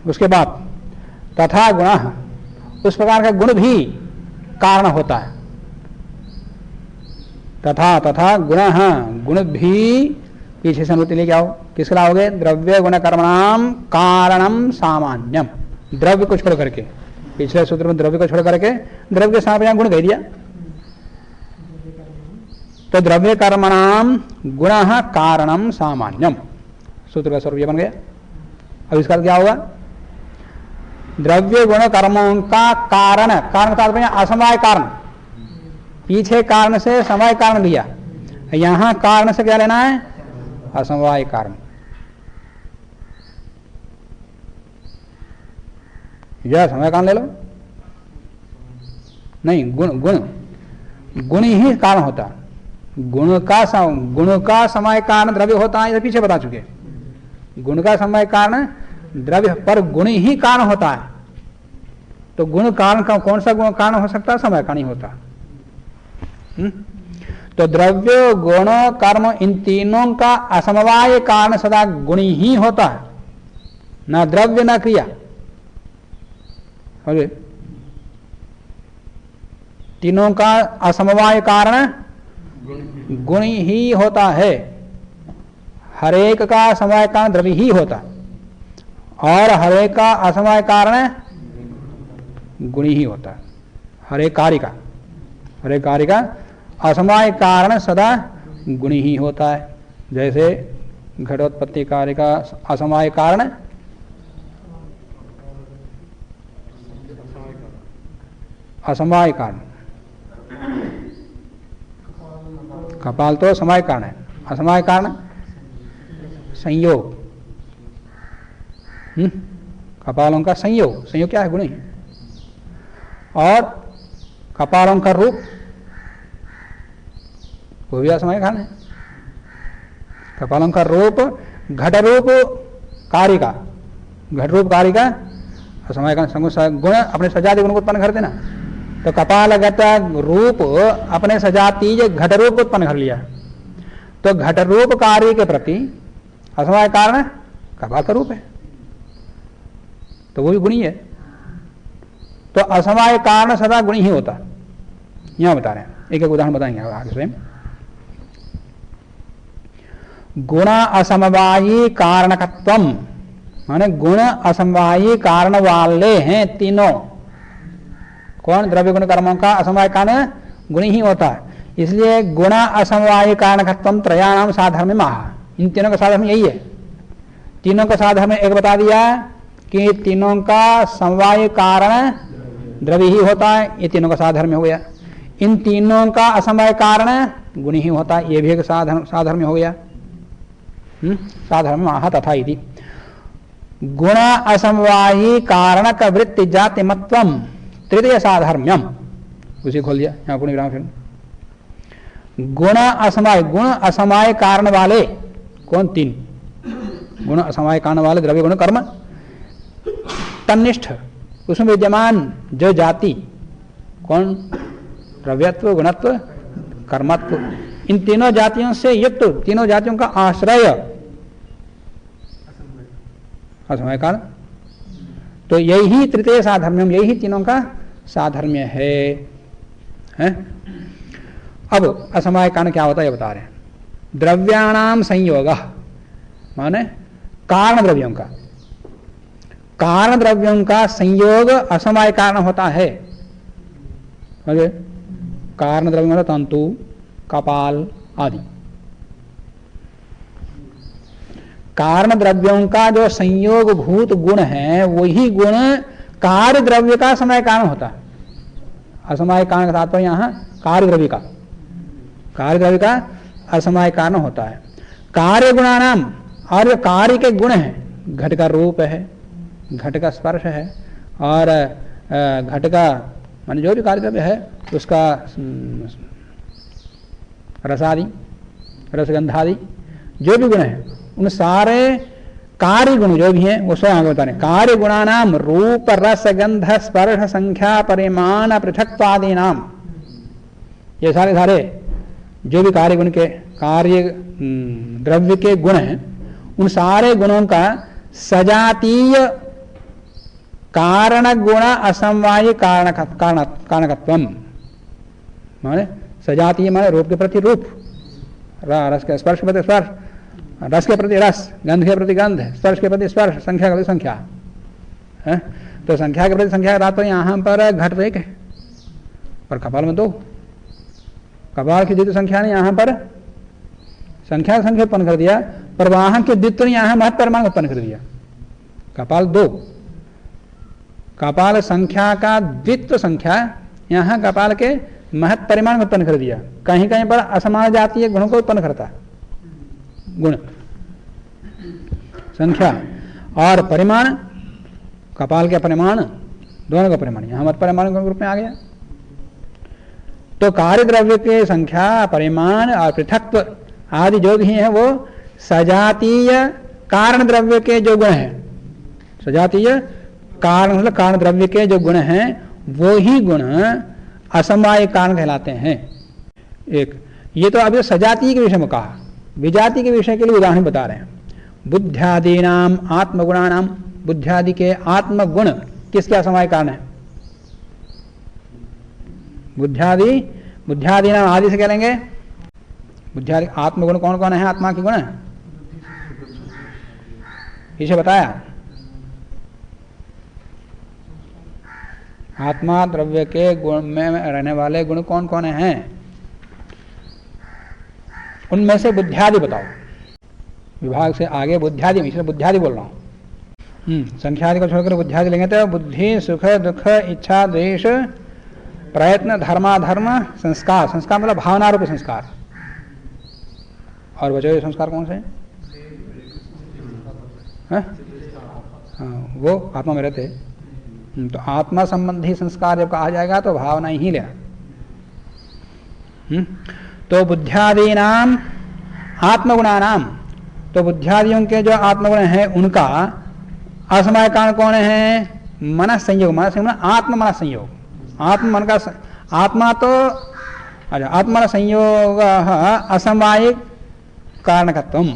उसके बाद तथा गुणः, उस प्रकार का गुण भी कारण होता है। तथा गुणः, गुण भी, पीछे से अनुवृत्ति लेके आओ, किसके लाओगे? द्रव्य गुण कर्मणाम कारणम सामान्यम। द्रव्य को छोड़ करके, पिछले सूत्र में द्रव्य को छोड़ करके द्रव्य के सामने गुण कह दिया, तो द्रव्य कर्मणाम गुणः कारणम सामान्यम, सूत्र का स्वरूप बन गया। अब इसका क्या होगा? द्रव्य गुण कर्मों का कारण, कारण का तात्पर्य असमवाय कारण, पीछे कारण से समवाय कारण लिया, यहां कारण से क्या लेना है? असमवाय कारण। यह समवाय कारण ले लो, नहीं गुण ही कारण होता है। गुण का समवाय कारण द्रव्य होता है, ये पीछे बता चुके। गुण का समवाय कारण द्रव्य, पर गुण ही कारण होता है। तो गुण कारण का कौन सा गुण कारण हो सकता है? समवाय कारण ही होता है। तो द्रव्य गुण कर्म इन तीनों का असमवाय कारण सदा गुण ही होता है, ना द्रव्य ना क्रिया। तीनों का असमवाय कारण गुण ही होता है। हर एक का समवाय कारण द्रव्य ही होता है, और हर एक का असमवाय कारण गुण ही होता है। हर एक कार्य का असमवाय कारण सदा गुण ही होता है। जैसे घटोत्पत्ति कार्य का असमवाय कारण असमवाय कारण, कपाल तो समवाय कारण है, असमवाय कारण संयोग। कपालों का संयोग क्या है? गुण ही। और कपालों का रूप वो भी असमवाय कारण है। कपालों का रूप घट रूप कार्य का, घट रूप कार्य का असमवाय कारण। गुण अपने सजातीय गुण को उत्पन्न करते ना, तो कपालगत रूप अपने सजातीय घट रूप उत्पन्न कर लिया, तो घट रूप कार्य के प्रति असमवाय कारण कपाल का रूप है, तो वो भी गुणी है। तो असमवाय कारण सदा गुणी ही होता। यहां बता रहे हैं, एक एक उदाहरण बताएंगे आगे से। गुण असमवायी कारणकत्वम, माने गुण असमवायी कारण वाले हैं तीनों। कौन? द्रव्य गुण कर्मों का असमवाय कारण गुण ही होता है। इसलिए गुण असमवाय कारणकत्वम त्रयाणाम साधर्म्यम आह। इन तीनों का साधर्म यही है। तीनों का साधर्म एक बता दिया कि तीनों का समवाय कारण द्रव्य ही होता है, ये तीनों का साधर्म हो गया। इन तीनों का असमवाय कारण गुण ही होता है, ये भी एक साधर्म हो गया। साधर्म आह तथा इति गुण असमवायी कारणक वृत्ति जातिमत्वम तृतीय साधर्म्यम। उसे खोल दिया यहां पूर्ण विराम। फिर गुण असमवाय कारण वाले कौन? तीन गुण असमवाय कारण वाले द्रव्य गुण कर्म तन्निष्ठ, उसमें विद्यमान जो जाति, कौन? द्रव्यत्व, गुणत्व, कर्मत्व, इन तीनों जातियों से युक्त, तीनों जातियों का आश्रय असमवाय कारण। तो यही तृतीय साधर्म्यम, यही तीनों का साधर्म्य है? अब असमवाय कारण क्या होता है ये बता रहे हैं। द्रव्याणाम संयोग, माने कारण द्रव्यों का संयोग असमवाय कारण होता है। कारण द्रव्य तंतु, कपाल आदि। कारण द्रव्यों का जो संयोग भूत गुण है, वही गुण कार्य द्रव्य का असमवाय कारण होता है। असमवाय कारण का तात्पर्य यहां कार्य द्रव्य का असमवाय कारण होता है। कार्य गुणानाम, और जो कार्य के गुण है, घट का रूप है, घट का स्पर्श है, और घट का मान जो भी कार्य द्रव्य है उसका रसादि, रसगंधादि जो भी गुण है, उन सारे कार्य गुण जो भी हैं वो स्वयं आगे बता रहे। कार्य गुणानाम रूप रस गंध स्पर्श संख्या परिमाण पृथक्त्वादि नाम, ये सारे जो भी कार्य गुण के कार्य द्रव्य के गुण हैं, उन सारे गुणों का सजातीय कारण गुण असमवायी कारणकत्वम, माने सजातीय माने रूप के प्रति रूप, रस के स्पर्श के प्रति स्पर्श, रस के प्रति रस, गंध के प्रति गंध, स्पर्श के प्रति स्पर्श, संख्या के प्रति संख्या है। तो संख्या के प्रति संख्या का तात्पर्य यहाँ पर घट एक है और कपाल में 2। कपाल की द्वितीय संख्या ने यहाँ पर संख्या उत्पन्न कर दिया, प्रवाह के द्वित्व ने यहाँ महत् परिमाण उत्पन्न कर दिया। कपाल 2, कपाल संख्या का द्वित्व संख्या यहाँ कपाल के महत् परिमाण उत्पन्न कर दिया। कहीं कहीं पर असमान जातीय गुणों को उत्पन्न करता है, गुण संख्या और परिमाण, कपाल के परिमाण दोनों का परिमाण यहाँ मत परिमाण के रूप में आ गया। तो कार्य द्रव्य के संख्या, परिमाण और पृथक्त्व आदि जो भी है वो सजातीय कारण द्रव्य के जो गुण हैं, सजातीय कारण मतलब कारण द्रव्य के जो गुण हैं वो ही गुण असमवाय कारण कहलाते हैं। एक ये तो अभी सजातीय के विषय में कहा, विजाति के विषय के लिए उदाहरण बता रहे हैं। बुद्ध्यादीनाम आत्मगुणानाम, बुद्ध्यादि के आत्मगुण किसके असमवाय कारण है? बुद्ध्यादि नाम आदि से कह लेंगे। बुद्ध्यादि आत्मगुण कौन कौन है? आत्मा के गुण इसे बताया। आत्मा द्रव्य के गुण में रहने वाले गुण कौन कौन हैं? उनमें से बुद्ध्यादि बताओ। विभाग से आगे बुद्ध्यादि, इसलिए बुद्ध्यादि बोल रहा हूं। संख्यादि को छोड़कर बुद्ध्यादि लेंगे तो बुद्धि, सुख, दुख, इच्छा, द्वेष, प्रयत्न, धर्माधर्म, संस्कार। संस्कार मतलब भावना रूपी संस्कार। और बचे हुए संस्कार कौन से हैं? हाँ, वो आत्मा में रहते हैं। तो आत्मा संबंधी संस्कार जब कहा जाएगा तो भावना ही लेना। तो बुद्ध्यादि नाम आत्मगुणानाम, तो बुद्ध्यादियों के जो आत्मगुण हैं उनका असमवाय कारण कौन है? मन संयोग। मन संयोग आत्म मन संयोग, आत्म मन का आत्मा तो अच्छा आत्मा संयोग असमवाय कारणकत्वम,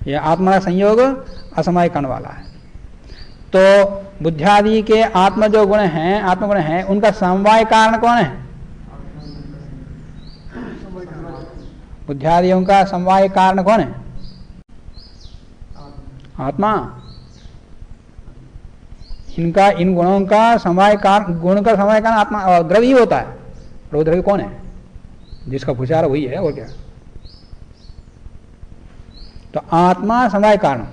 यह आत्मा संयोग असमवाय कारण वाला है। तो बुद्ध्यादि के आत्म जो गुण हैं, आत्मगुण हैं, उनका समवाय कारण कौन है? बुद्ध्यादियों का समवाय कारण कौन है? आत्मा। इनका इन गुणों का समवाय कारण, गुण का समवाय कारण आत्मा द्रव्य होता है। वो द्रव्य कौन है? जिसका भूचार वही है और क्या। तो आत्मा समवाय कारण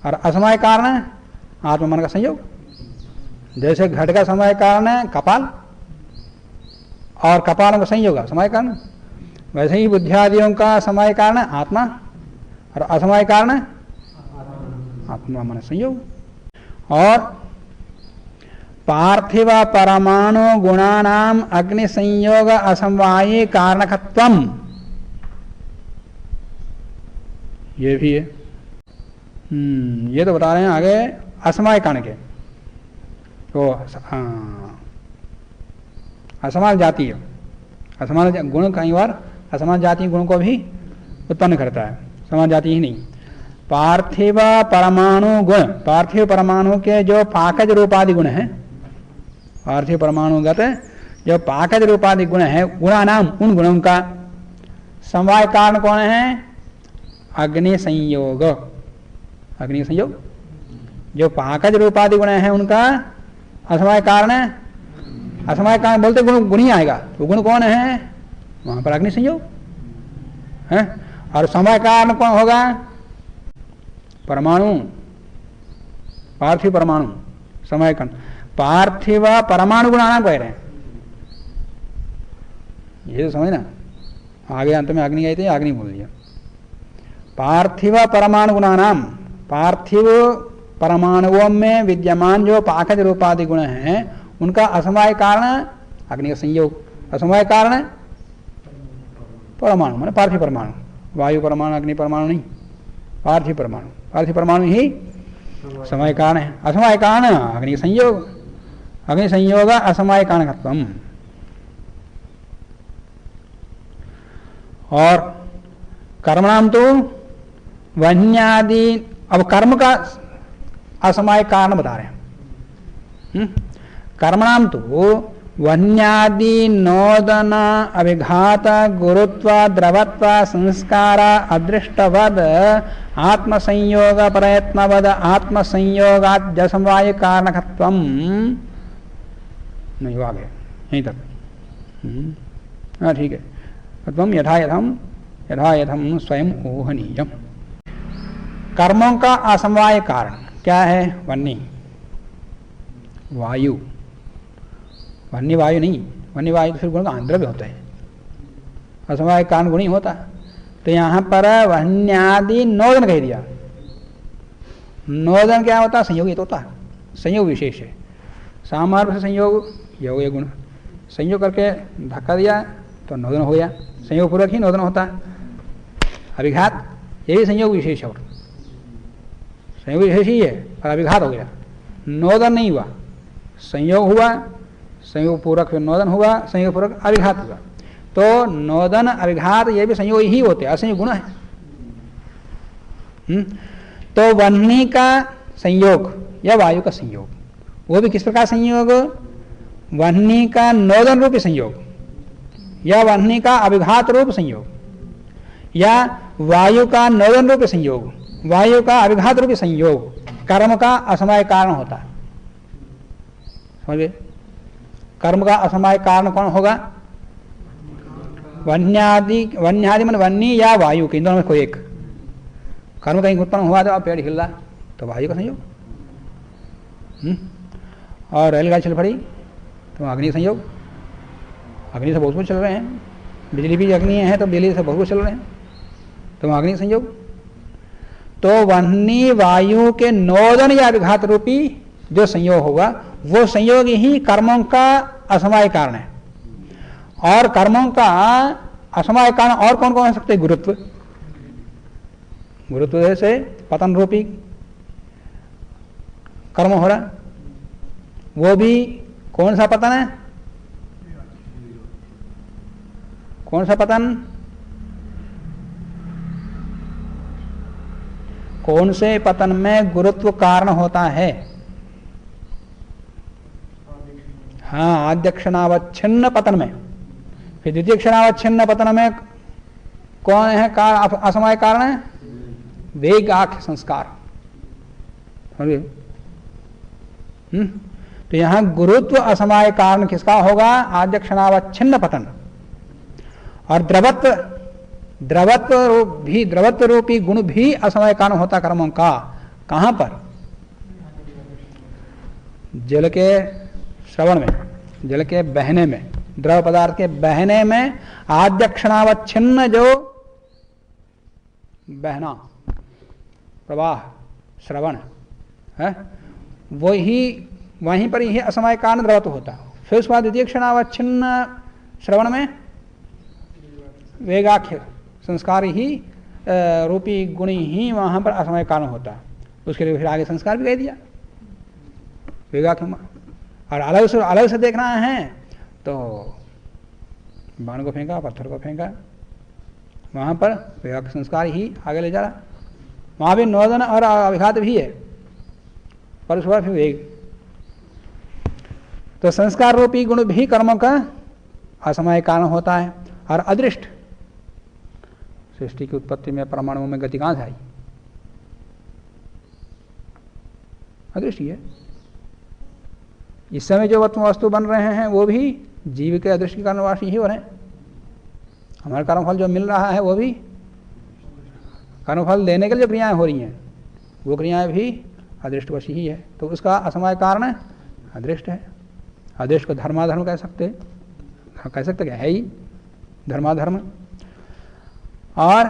और असमवाय कारण आत्मा मन का संयोग। जैसे घट का समवाय कारण है कपाल और कपाल का संयोग समवाय कारण, वैसे ही बुद्ध्यादियों का समवाय कारण आत्मा और असमवाय कारण आत्मा मन संयोग। और पार्थिव परमाणु गुणानाम अग्नि संयोग असमवायी कारणकत्वम, ये भी है। ये तो बता रहे हैं आगे असमवाय कारण के। तो असमान जातीय, असमान गुण कई बार असमान जातीय गुण को भी उत्पन्न करता है, समान जातीय ही नहीं। पार्थिव परमाणु गुण, पार्थिव परमाणु के जो पाकज रूपादि गुण हैं, पार्थिव परमाणुगत जो पाकज रूपादि गुण है, गुणानाम उन गुणों का समवाय कारण कौन है? अग्नि संयोग। अग्नि संयोग जो पाकज रूपादि गुण है उनका असमवाय कारण है। असमवाय कारण बोलते गुण ही आएगा। वो गुण कौन है? वहां पर अग्नि संयोग है। और समवाय कारण कौन होगा? परमाणु, पार्थिव परमाणु समवाय कारण। पार्थिव परमाणु गुणानाम कह रहे हैं, ये तो समझना। आगे अंत में अग्नि आई थी, अग्नि बोल दिया। पार्थिव परमाणु गुणानाम, पार्थिव परमाणुओं में विद्यमान जो पाकज रूपादि गुण हैं उनका असमवाय कारण अग्नि का संयोग। असमवाय कारण परमाणु माने पार्थिव परमाणु, वायु परमाणु, अग्नि परमाणु नहीं, पार्थिव परमाणु। पार्थिव परमाणु ही समवाय कारण है। असमवाय कारण अग्नि संयोग। अग्नि संयोग असमवाय कारणकत्वम। और कर्मणाम तो वन्यादि, अब कर्म का असमवाय कारण बता रहे हैं। कर्मणाम तो वन्यादि नोदन अभिघात गुरुत्व द्रवत्व संस्कार अदृष्टवद आत्मसंयोग प्रयत्नवद आत्मसंयोगाद्य समवाय कारणकत्वम नहीं आ गए यहीं तक। हाँ ठीक है। तत्वम यथा यथम स्वयं ऊहनीयम। कर्मों का असमवाय कारण क्या है? वन्नी वायु। वन्य वायु नहीं, वन्य वायु तो फिर गुण का आंद्रव्य होता है, असमवाय कारण गुण ही होता। तो यहाँ पर वन्यादि नोदन कह दिया। नोदन क्या होता? संयोग। ये तो होता संयोग विशेष है। सामार्थ से संयोग योग गुण, संयोग करके धक्का दिया तो नोदन हो गया, संयोग पूर्वक ही नोदन होता। अभिघात ये भी संयोग विशेष है, और संयोग विशेष ही है पर अभिघात हो गया, नोदन नहीं हुआ। संयोग हुआ, संयोग पूर्वक फिर नोदन हुआ, संयोग पूर्वक अभिघात हुआ। तो नोदन अभिघात ये भी संयोग ही होते हैं, असंयोग गुण है। तो वह्नि का संयोग या वायु का संयोग, वो भी किस प्रकार संयोग? वह्नि का नोदन रूपी संयोग या वह्नि का अभिघात रूप संयोग या वायु का नोदन रूपी संयोग, वायु का अभिघात रूपी संयोग कर्म का असमवाय कारण होता है। समझे? कर्म का असमवाय कारण कौन होगा? वन्यादि। वन्यादि मन वन्नी या वायु के, इन दोनों में कोई एक। कर्म कहीं उत्पन्न हुआ तो पेड़ हिल रहा तो वायु का संयोग, और रेलगाड़ी चल पड़ी तो अग्नि संयोग। अग्नि से बहुत कुछ चल रहे हैं, बिजली भी अग्नि है तो बिजली से बहुत कुछ चल रहे हैं तो अग्नि संयोग। तो वह्नि वायु के नोदन या विघात रूपी जो संयोग होगा वो संयोग ही कर्मों का असमवाय कारण है। और कर्मों का असमवाय कारण और कौन कौन हो सकते? गुरुत्व। गुरुत्व जैसे पतन रूपी कर्म हो रहा, वो भी कौन सा पतन है? कौन सा पतन? कौन से पतन में गुरुत्व कारण होता है? हाँ, आद्य क्षणावच्छिन्न पतन में। फिर द्वितीय क्षणावच्छिन्न पतन में कौन है असमवाय कारण है? वेगाख्य संस्कार। तो यहां गुरुत्व असमवाय कारण किसका होगा? आद्य क्षणावच्छिन्न पतन। और द्रवत्व रूपी गुण भी असमवाय कारण होता कर्मों का। कहां पर? जल के श्रवण में, जल के बहने में, द्रव पदार्थ के बहने में आद्य क्षणावच्छिन्न जो बहना, प्रवाह, श्रवण है, वहीं पर ही असमवाय कारण द्रवत्व होता है। फिर उसके बाद द्वितीय क्षणावच्छिन्न श्रवण में वेगाख्य संस्कार ही रूपी गुण ही वहां पर असमवाय कारण होता है। उसके लिए फिर आगे संस्कार भी कह दिया वेगाख्य। और अलग से देखना है तो बाण को फेंका, पत्थर को फेंका, वहां पर वेगाख्य संस्कार ही आगे ले जा रहा। वहां भी नोदन और अभिघात भी है, पर उसके बाद फिर वेग। तो संस्कार रूपी गुण भी कर्मों का असमवाय कारण होता है। और अदृष्ट, सृष्टि की उत्पत्ति में परमाणुओं में गति कहां से आई? अदृष्ट ही है। इस समय जो वस्तु बन रहे हैं वो भी जीव के अदृष्ट के कारणवासी ही हो रहे हैं। हमारे कर्मफल जो मिल रहा है वो भी कर्मफल देने के लिए जो क्रियाएं हो रही हैं वो क्रियाएं भी अदृष्टवशी ही है। तो उसका असमवाय कारण अदृष्ट है। अदृष्ट को धर्माधर्म कह सकते क्या है ही धर्माधर्म। और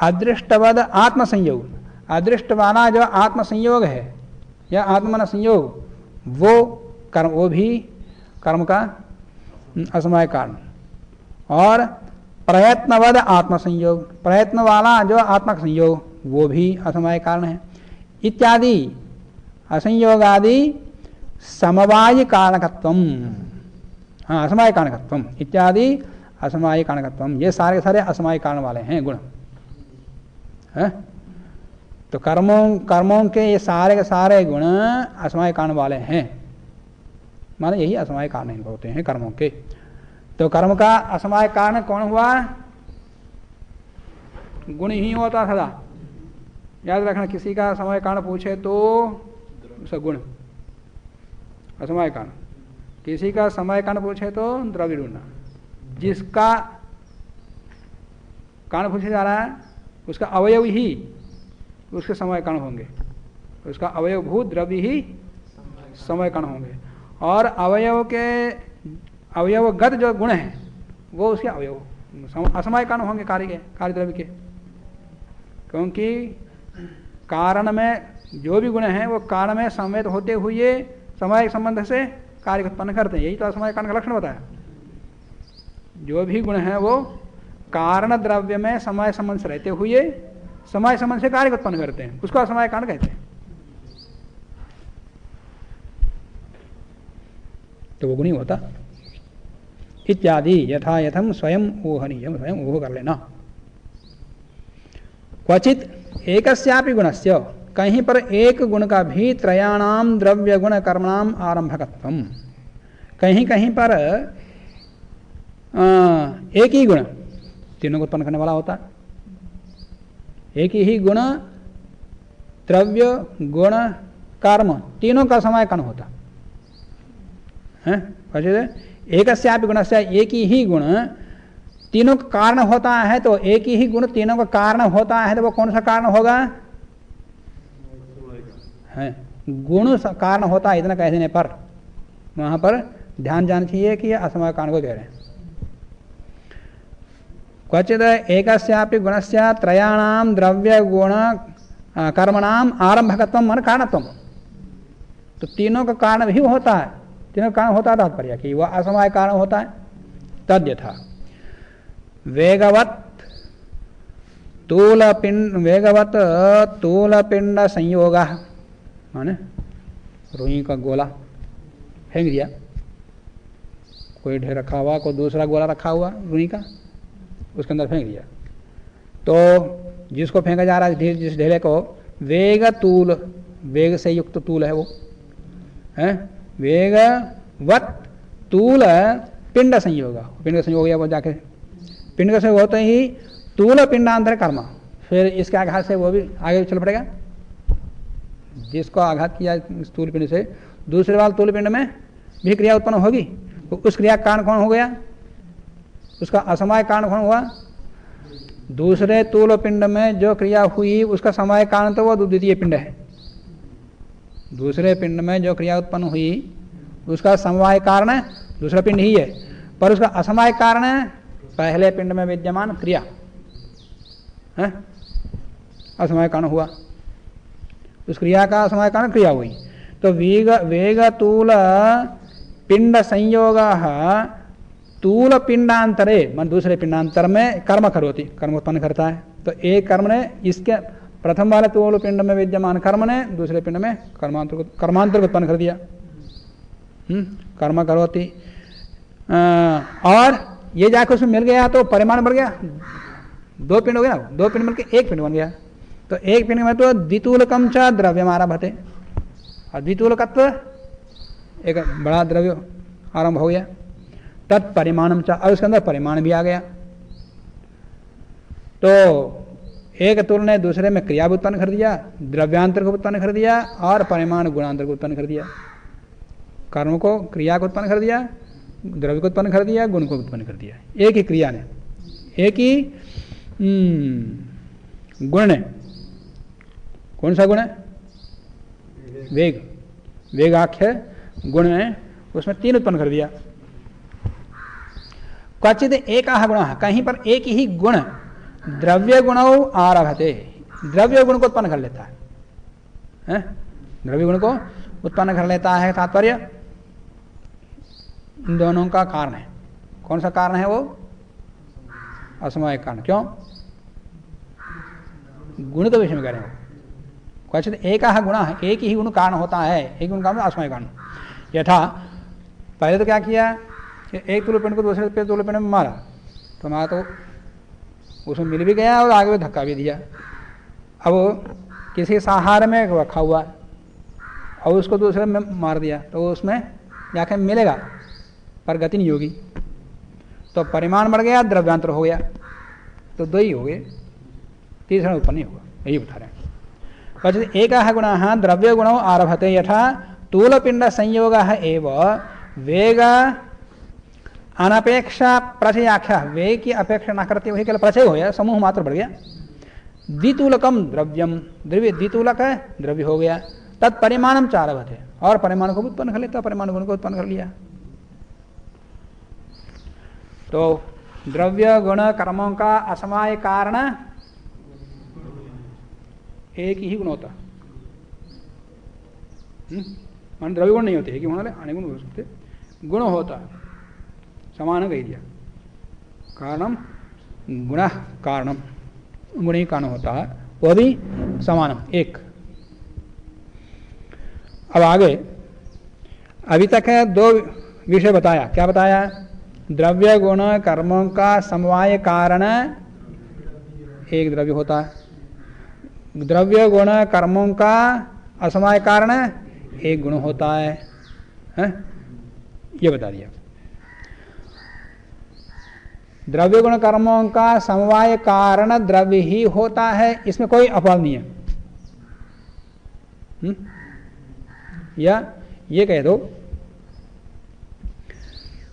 अदृष्टवद आत्मसंयोग, अदृष्ट वाला जो आत्मसंयोग है या आत्मन संयोग, वो भी कर्म का असमवाय कारण। और प्रयत्नवद आत्मसंयोग, प्रयत्न वाला जो आत्मक संयोग, वो भी असमवाय कारण है। इत्यादि असंयोगादि समवाय कारणकत्वम, हाँ असमवाय कारणकत्वम इत्यादि असमवाय कारणकत्वम, ये सारे असमवाय कारण वाले हैं गुण है। तो कर्मों के ये सारे के सारे गुण असमवाय कारण वाले हैं, माने यही असमवाय कारण होते हैं कर्मों के। तो कर्म का असमवाय कारण कौन हुआ? गुण ही होता सदा। याद रखना, किसी का असमवाय कारण पूछे तो उसका गुण असमवाय कारण, किसी का समय कारण पूछे तो द्रव्य ढूंढना। जिसका कारण पूछे जा रहा है उसका अवयव ही उसके समय कारण होंगे, उसका अवयवभूत द्रव्य ही समय कारण होंगे, और अवयवगत जो गुण है वो उसके अवयव असमय कारण होंगे कार्य के, कार्य द्रव्य के। क्योंकि कारण में जो भी गुण हैं वो कारण में संवेद होते हुए समय संबंध से कार्य उत्पन्न करते हैं, यही तो असमय कारण का लक्षण होता है। जो भी गुण है वो कारण द्रव्य में समय संबंध से रहते हुए समय संबंध से कार्य उत्पन्न करते हैं, उसको असमय कारण कहते हैं। तो वो गुणी होता इत्यादि। यथा यथम स्वयं ऊहनीयम, स्वयं ऊह कर लेना। क्वचित एकस्यापि गुणस्य, कहीं पर एक गुण का भी त्रयाणाम द्रव्य गुण कर्मणाम आरंभकत्वम, कहीं कहीं पर एक ही गुण तीनों को उत्पन्न करने वाला होता है। एक ही गुण द्रव्य गुण कर्म तीनों का समय कण होता है। एकस्यापि गुणस्य, एक ही गुण तीनों का कारण होता है, तो एक ही गुण तीनों का कारण होता है तो वो कौन सा कारण होगा? है गुण कारण होता है, इतना कह देने पर वहां पर ध्यान जाना चाहिए कि यह असमय कारण को कह रहे हैं। क्वचित एकस्यापि गुणस्य त्रयाणाम द्रव्य गुण कर्मणाम आरंभकत्वम मन कारणत्वम, तो तीनों का कारण भी होता है, तीनों का कारण होता है तात्पर्य कि वह असमय कारण होता है। तद्यथा वेगवत तूल पिंड संयोग, माने रुई का गोला फेंक दिया, कोई ढेर रखा हुआ, कोई दूसरा गोला रखा हुआ रुई का, उसके अंदर फेंक दिया, तो जिसको फेंका जा रहा है जिस ढेले को वेग तूल, वेग से युक्त तूल है वो है, वेगवत तूल पिंड संयोग, पिंड का संयोग वो जाके पिंड का संयोग होते ही तूल पिंडांतर कर्म, फिर इसके आघात से वो भी आगे चल पड़ेगा। जिसको आघात किया स्थूल पिंड से दूसरे वाले तूल पिंड में भी क्रिया उत्पन्न होगी, तो उस क्रिया का कारण कौन हो गया? उसका असमय कारण कौन हुआ? दूसरे तूल पिंड में जो क्रिया हुई उसका समय कारण तो वो द्वितीय पिंड है। दूसरे पिंड में जो क्रिया उत्पन्न हुई उसका समवाय कारण दूसरा पिंड ही है, पर उसका असमय कारण पहले पिंड में विद्यमान क्रिया है, असमय कारण हुआ, उस क्रिया का असमय कारण क्रिया हुई। तो वेग तूल पिंड संयोग तूल पिंडांतरे, मन दूसरे पिंडांतर में कर्म करोति, कर्म उत्पन्न करता है। तो एक कर्म ने इसके प्रथम वाले तूल पिंड में विद्यमान कर्म ने दूसरे पिंड में कर्मांतर उत्पन्न कर दिया, कर्म करोति, और ये जाकर उसमें मिल गया तो परिमाण बढ़ गया, दो पिंड हो गया ना, दो पिंड मिलकर एक पिंड बन गया। तो एक पिंड में तो द्वितूलकम च द्रव्यम आरभते, और द्वितूलकत्व एक बड़ा द्रव्य आरंभ हो गया, तत्परिमाणम च, और उसके अंदर परिमाण भी आ गया। तो एक तूल ने दूसरे में क्रिया भी उत्पन्न कर दिया, द्रव्यांतर को उत्पन्न कर दिया, और परिमाण गुणांतर को उत्पन्न कर दिया। कर्म को क्रिया को उत्पन्न कर दिया, द्रव्य को उत्पन्न कर दिया, गुण को उत्पन्न कर दिया, एक ही क्रिया ने, एक ही गुण ने। कौन सा गुण है? वेग, वेगाख्य गुण ने उसमें तीन उत्पन्न कर दिया। क्वचित एक गुण, कहीं पर एक ही गुण द्रव्य गुण आरभते, द्रव्य गुण को उत्पन्न कर लेता है, द्रव्य गुण को उत्पन्न कर लेता है। तात्पर्य इन दोनों का कारण है। कौन सा कारण है वो? असमय कारण। क्यों? गुण के विषय में कह रहे हैं। क्वचित एक गुण, एक ही गुण कारण होता है, एक गुण कारण असमय कारण। यथा पहले तो क्या किया, एक तूल पिंड को दूसरे तूल पिंड में मारा, तो मारा तो उसमें मिल भी गया और आगे में धक्का भी दिया। अब किसी साहार में रखा हुआ और उसको दूसरे में मार दिया तो उसमें जाके मिलेगा पर गति नहीं होगी, तो परिमाण बढ़ गया, द्रव्यांतर हो गया, तो दो ही हो गए, तीसरा उत्पन्न नहीं होगा। यही बता रहे हैं। एक गुण द्रव्य गुण आरभते यथा तूलपिंड संयोग एव वेग अनपेक्षा प्रचयाख्या, वेग की अपेक्षा न करते वही केवल प्रचय हो गया, समूह मात्र बढ़ गया। द्वितूलकम द्रव्यम, द्रव्य द्वितूलक है, द्रव्य हो गया। तत्परिमाणम चारभते, और परिमाण को उत्पन्न कर लेता, परिमाण गुण को उत्पन्न कर लिया। तो द्रव्य गुण कर्मों का असमवाय कारण एक ही गुण होता, मान द्रव्य गुण नहीं होते, एक ही गुण वाले अनेक गुण हो सकते, गुण होता समान कह दिया। कारणम गुण कारणम, गुण ही कारण होता है, वह भी समानम एक। अब आगे अभी तक है दो विषय बताया। क्या बताया? द्रव्य गुण कर्मों का समवाय कारण एक द्रव्य होता है, द्रव्य गुण कर्मों का असमवाय कारण एक गुण होता है? ये बता दिया। द्रव्य गुण कर्मों का समवाय कारण द्रव्य ही होता है, इसमें कोई अपवाद नहीं है। या ये कह दो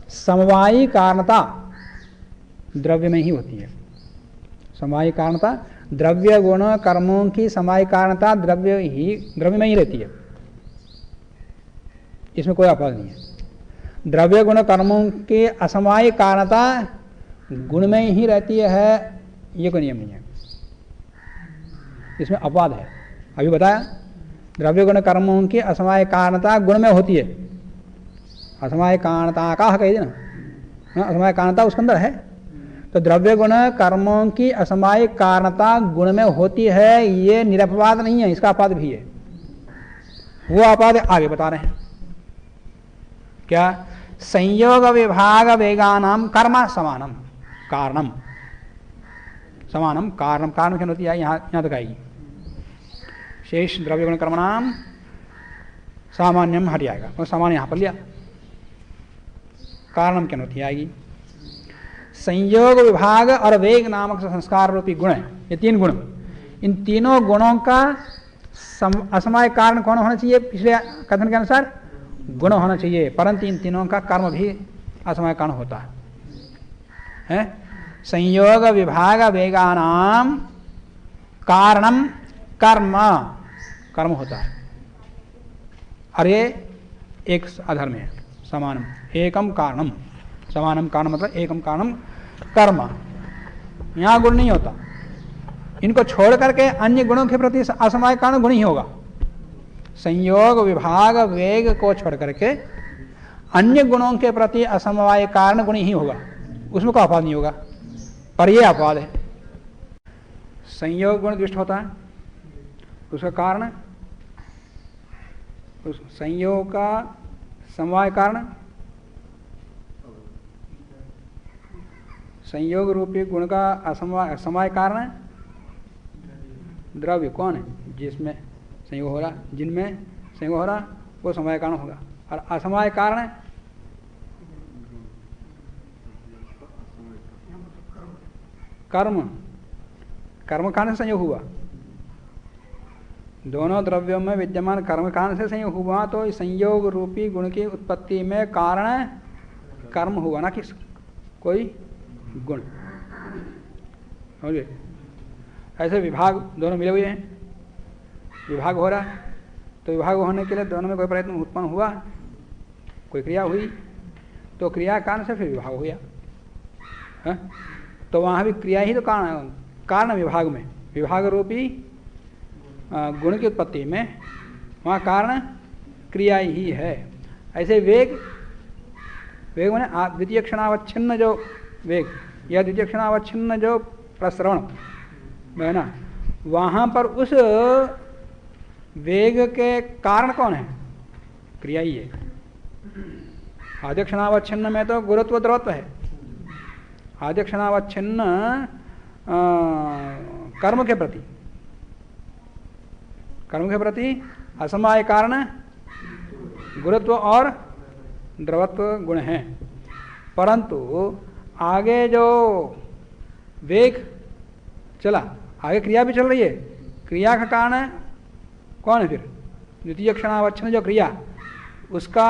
समवायी कारणता द्रव्य में ही होती है। समवायी कारणता द्रव्य गुण कर्मों की समवायी कारणता द्रव्य में ही रहती है, इसमें कोई अपवाद नहीं है। द्रव्य गुण कर्मों की असमवायी कारणता गुण में ही रहती है, ये कोई नियम नहीं है, इसमें अपवाद है। अभी बताया द्रव्य गुण कर्मों की असमवाय कारणता गुण में होती है, असमवाय कारणता का कह देना, असमवाय कारणता उसके अंदर है। तो द्रव्य गुण कर्मों की असमवाय कारणता गुण में होती है, ये निरपवाद नहीं है, इसका अपवाद भी है। वो अपवाद आगे बता रहे हैं। क्या? संयोग विभाग वेगानाम कर्म समानम कारणम, समानम कारणम, कारण क्या होती है यहां तक आएगी। शेष द्रव्य गुण कर्म नाम सामान्यम हट जाएगा, और सामान्य यहां पर लिया, कारणम क्या होती आएगी। संयोग विभाग और वेग नामक संस्कार रूपी गुण है, ये तीन गुण, इन तीनों गुणों का असमवाय कारण कौन होना चाहिए? पिछले कथन के अनुसार गुण होना चाहिए, परंतु इन तीनों का कर्म भी असमवाय कारण होता है। संयोग विभाग वेगानाम कारणम कर्म, कर्म होता है, और ये एक आधार में है। समानम एकम कारणम, समानम कारण मतलब एकम कारणम कर्म, यहां गुण नहीं होता। इनको छोड़ करके अन्य गुणों के प्रति असमवाय कारण गुण ही होगा। संयोग विभाग वेग को छोड़ करके अन्य गुणों के प्रति असमवाय कारण गुण ही होगा, उसमें कोई अपवाद नहीं होगा, पर यह अपवाद है। संयोग गुण दृष्ट होता है, उसका कारण उस संयोग का समवाय कारण, संयोग रूपी गुण का असमवाय कारण द्रव्य कौन है? जिसमें संयोग हो रहा, जिनमें संयोग हो रहा वो समवाय कारण होगा, और असमवाय कारण कर्म, कर्म कारण से संयोग हुआ। दोनों द्रव्यों में विद्यमान कर्म कारण से संयोग हुआ, तो संयोग रूपी गुण की उत्पत्ति में कारण कर्म हुआ, ना कि कोई गुण। समझे? ऐसे विभाग दोनों मिले हुए हैं, विभाग हो रहा है, तो विभाग होने के लिए दोनों में कोई प्रयत्न उत्पन्न हुआ, कोई क्रिया हुई, तो क्रिया कारण से फिर विभाग हो गया है? तो वहाँ भी क्रिया ही तो कारण, कारण विभाग में, विभाग रूपी गुण की उत्पत्ति में वहाँ कारण क्रिया ही है। ऐसे वेग, वेग माने द्वितीय क्षणावच्छिन्न जो वेग या द्वितीय क्षणावच्छिन्न जो प्रसरण है ना, वहाँ पर उस वेग के कारण कौन है? क्रिया ही है। आद्य क्षणावच्छिन्न में तो गुरुत्व द्रवत्व है, आद्य क्षणावच्छिन्न कर्म के प्रति कर्म के प्रति असमवाय कारण गुरुत्व और द्रवत्व गुण हैं। परंतु आगे जो वेग चला, आगे क्रिया भी चल रही है, क्रिया का कारण कौन है? फिर द्वितीय क्षणावच्छिन्न जो क्रिया, उसका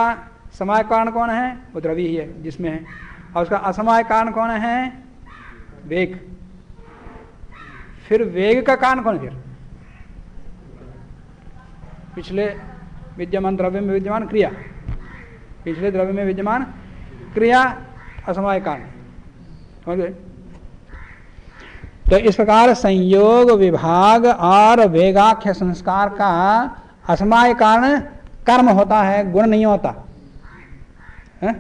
समय कारण कौन है? वो द्रव्य ही है जिसमें है। और उसका असमवाय कारण कौन है? वेग। फिर वेग का कारण कौन है? फिर पिछले विद्यमान द्रव्य में विद्यमान क्रिया, पिछले द्रव्य में विद्यमान क्रिया असमवाय कारण। समझ गए? तो इस प्रकार संयोग विभाग और वेगाख्य संस्कार का असमवाय कारण कर्म होता है, गुण नहीं होता है?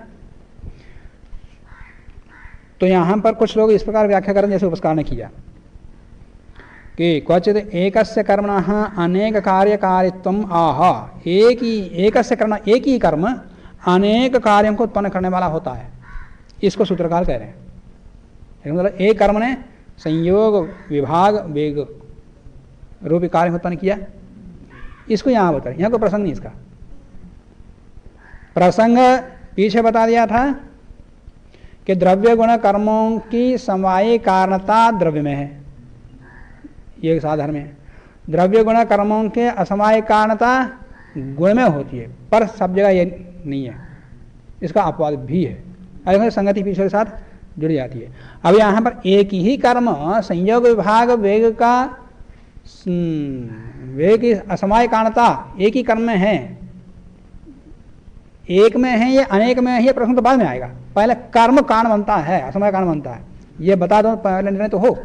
तो यहां पर कुछ लोग इस प्रकार व्याख्या करें जैसे उपस्कार ने किया कि क्वचित एकस्य कर्मणः अनेक कार्यकारित्वम आह। एकस्य कर्म, एक ही कर्म अनेक कार्यों को उत्पन्न करने वाला होता है, इसको सूत्रकार कह रहे हैं। मतलब एक कर्म ने संयोग विभाग वेग रूपी कार्य उत्पन्न किया, इसको यहां बता रहे। यहां कोई प्रसंग नहीं, इसका प्रसंग पीछे बता दिया था कि द्रव्य गुण कर्मों की समवायी कारणता द्रव्य में है, ये साधर्म में है। द्रव्य गुण कर्मों के असमवायी कारणता गुण में होती है, पर सब जगह ये नहीं है, इसका अपवाद भी है। अगर संगति पीछे के साथ जुड़ जाती है। अब यहां पर एक ही कर्म संयोग विभाग वेग का वेग की असमवाय कारणता एक ही कर्म में है, एक में है या अनेक में है, ये प्रश्न तो बाद में आएगा। पहले कर्म कारण बनता है, असमवाय कारण बनता है, ये बता दो पहले निर्णय तो हो।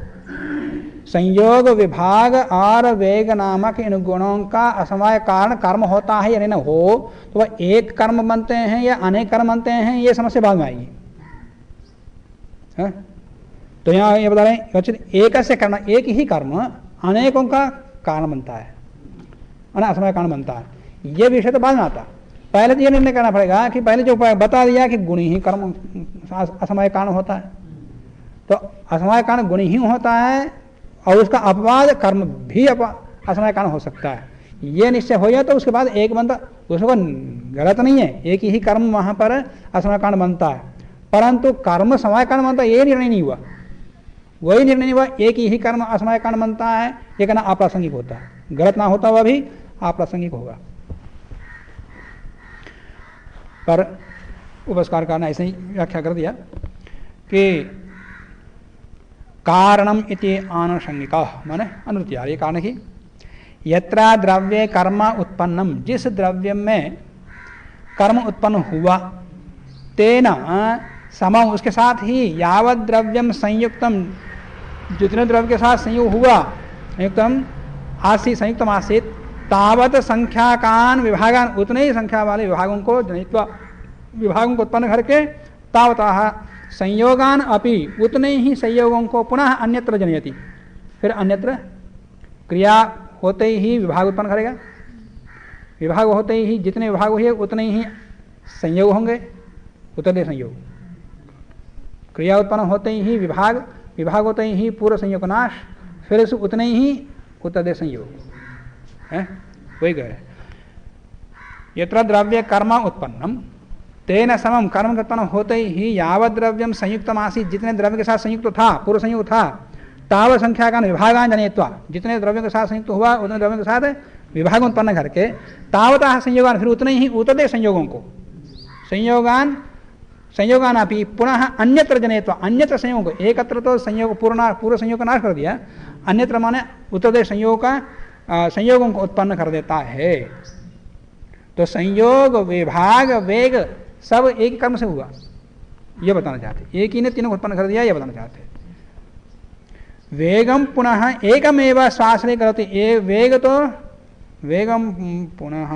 संयोग विभाग और वेग नामक इन गुणों का असमवाय कारण कर्म होता है या नहीं ना हो, तो वह एक कर्म बनते हैं या अनेक कर्म बनते हैं, ये समस्या बाद में आएगी। तो यहाँ ये बता रहे हैं एक से करना, एक ही कर्म अनेकों का कारण बनता है, असमवाय कारण बनता है। ये विषय तो बाद में आता, पहले तो ये निर्णय करना पड़ेगा कि पहले जो बता दिया कि गुण ही कर्म असमवाय कारण होता है, तो असमवाय कारण गुण ही होता है और उसका अपवाद कर्म भी असमवाय कारण हो सकता है। ये निश्चय हो जाए तो उसके बाद एक बनता, उसको गलत नहीं है, एक ही कर्म वहां पर असमवाय कारण बनता है, परंतु कर्म समवाय कारण बनता है ये निर्णय नहीं हुआ, वही निर्णय नहीं हुआ एक ही कर्म असमवाय कारण बनता है, ये कहना अप्रासंगिक होता है, गलत ना होता हुआ भी अप्रासंगिक होगा। पर उपस्कारकार ने ऐसे ही व्याख्या कर दिया कि कारणम इति आनुषंगिका, माने अनुत्या, ये कारण की यत्रा द्रव्य कर्म उत्पन्नम, जिस द्रव्य में कर्म उत्पन्न हुआ, तेना समम, उसके साथ ही यावत द्रव्यम संयुक्तम, जितने द्रव्य के साथ संयोग हुआ, संयुक्तम आसीत, संयुक्तम आसीत, तावत संख्याकान विभागान, उतने ही संख्या वाले विभागों को जनित्वा, विभागों को उत्पन्न करके तावता संयोगान अपि, उतने ही संयोगों को पुनः अन्यत्र जनयति, फिर अन्यत्र क्रिया होते ही विभाग उत्पन्न करेगा, विभाग होते ही जितने विभाग हुए उतने ही संयोग होंगे, उत्तरदेय संयोग, क्रिया उत्पन्न होते ही विभाग, विभाग होते ही पूर्व संयोग नाश, फिर से उतने ही उत्तरदेय संयोग है, वही कह रहे। यत्र द्रव्य कर्म उत्पन्नम तेन समम, कर्म के उत्पन्न होते ही यावत द्रव्यम संयुक्तम आसीत, जितने द्रव्य के साथ संयुक्त था, पूर्व संयोग था, ताव संख्या का विभागान जनयित्वा, जितने द्रव्यों के साथ संयुक्त हुआ उतने द्रव्यों के साथ विभाग उत्पन्न करके तावता संयोगान, फिर उतने ही उत्तरदेय संयोगों को, संयोगान अपि पुनः अन्यत्र जनयित्वा, अन्यत्र संयोग को, एकत्र तो संयोग पूर्व संयोग का नाश कर दिया, अन्यत्र माने उत्तरदेय संयोग का संयोगों को उत्पन्न कर देता है। तो संयोग विभाग वेग सब एक कर्म से हुआ, यह बताना चाहते, एक ही ने तीनों को उत्पन्न कर दिया, यह बताना चाहते। वेगम पुनः एकमेव स्वाश्रय करोति, वेग तो वेगम पुनः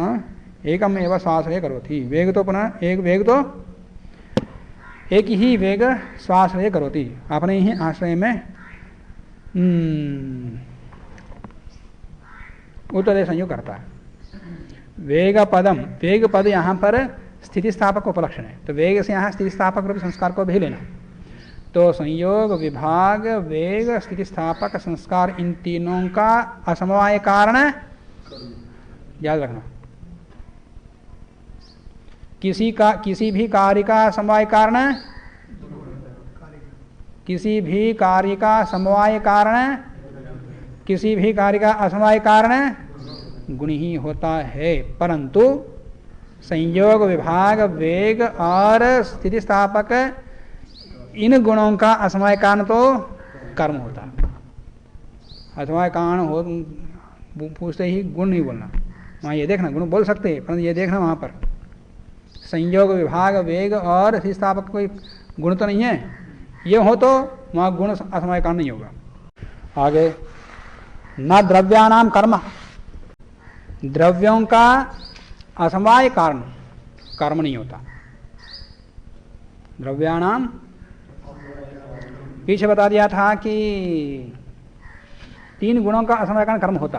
एकमेव स्वाश्रय करोति, वेग तो पुनः एक वेग तो एक ही वेग स्वाश्रय करोति, अपने ही आश्रय में उत्तरदेय संयोग करता है। वेग पदम, वेग पद यहाँ पर स्थिति स्थापक उपलक्षण है, तो वेग से यहाँ स्थिति स्थापक रूप संस्कार को भी लेना। तो संयोग विभाग वेग स्थिति स्थापक संस्कार, इन तीनों का असमवाय कारण याद रखना। किसी भी कार्य का समवाय कारण, किसी भी कार्य का समवाय कारण, किसी भी कार्य का असमवाय कारण गुण ही होता है, परंतु संयोग, विभाग, वेग और स्थिति स्थापक इन गुणों का असमवाय कारण तो कर्म होता है। असमवाय कारण हो पूछते ही गुण नहीं बोलना, वहाँ ये देखना गुण बोल सकते हैं, परंतु ये देखना वहाँ पर संयोग, विभाग, वेग और स्थिति स्थापक कोई गुण तो नहीं है। ये हो तो वहाँ गुण असमवाय कारण नहीं होगा। आगे, न द्रव्याणाम कर्म, द्रव्यों का असमवाय कारण कर्म नहीं होता। द्रव्याणाम पीछे बता दिया था कि 3 गुणों का असमवाय कारण कर्म होता,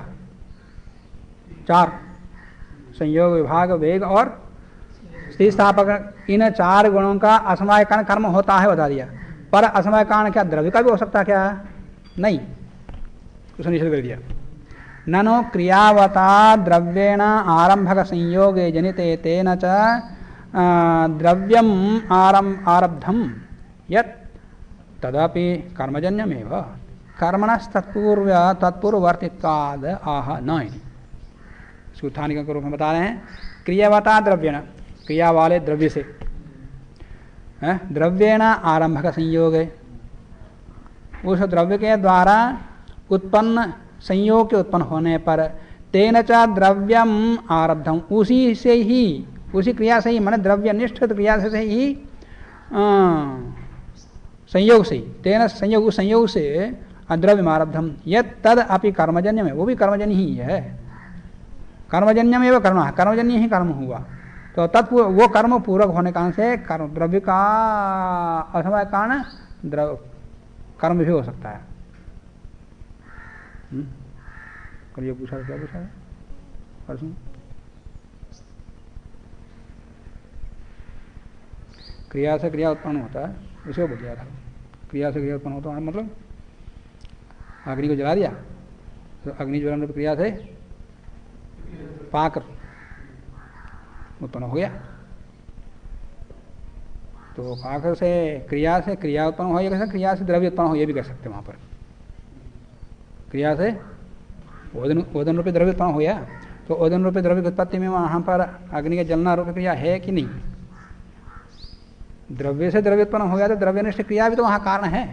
4 संयोग, विभाग, वेग और स्थिति स्थापक, इन 4 गुणों का असमवाय कारण कर्म होता है, बता दिया। पर असमवाय कारण क्या द्रव्य का भी हो सकता है क्या? नहीं, उसने निषेध कर दिया। ननो क्रियावता द्रव्येण आरंभक संयोगे जनिते तेन च द्रव्यम आरब्धम यत् तदपि कर्मजन्यमेव कर्मणस्तत्पूर्व तत्पूर्ववर्तित्वाद आह न। इसको उत्थानिका के रूप में बता रहे हैं। क्रियावता द्रव्येण, क्रिया वाले द्रव्य से, द्रव्येण आरंभक संयोग है, उस द्रव्य के द्वारा उत्पन्न संयोग के उत्पन्न होने पर तेन च द्रव्यम आरब्धम, उसी से ही, उसी क्रिया से ही, माने द्रव्यनिष्ठ क्रिया से ही संयोग से, तेन संयोग, संयोग से द्रव्यम आरब्धम यत् तद अपि कर्मजन्य में, वो भी कर्मजन्य ही है। कर्मजन्यम एवं कर्म, कर्मजन्य ही कर्म हुआ, तो तत्पूर्व वो कर्म पूरक होने कारण से कर्म द्रव्य का असमवाय कारण कर्म भी हो सकता है। कल ये पूछा, क्या पूछा है परसों? क्रिया से क्रिया उत्पन्न होता है, उसे बोल दिया था। क्रिया से क्रिया उत्पन्न होता है मतलब अग्नि को जला दिया तो अग्नि ज्वलन क्रिया से पाकर उत्पन्न हो गया, तो पाकर से क्रिया उत्पन्न हो, या क्रिया से द्रव्य उत्पन्न हो, ये भी कह सकते हैं। वहाँ पर क्रिया से ओदन रूपी द्रव्य उत्पन्न हो गया, तो ओदन रूपी द्रव्य की उत्पत्ति में वहाँ पर अग्नि के जलना रूपी क्रिया है कि नहीं? द्रव्य से द्रव्य उत्पन्न हो गया तो द्रव्यनिष्ठ क्रिया भी तो वहाँ कारण है।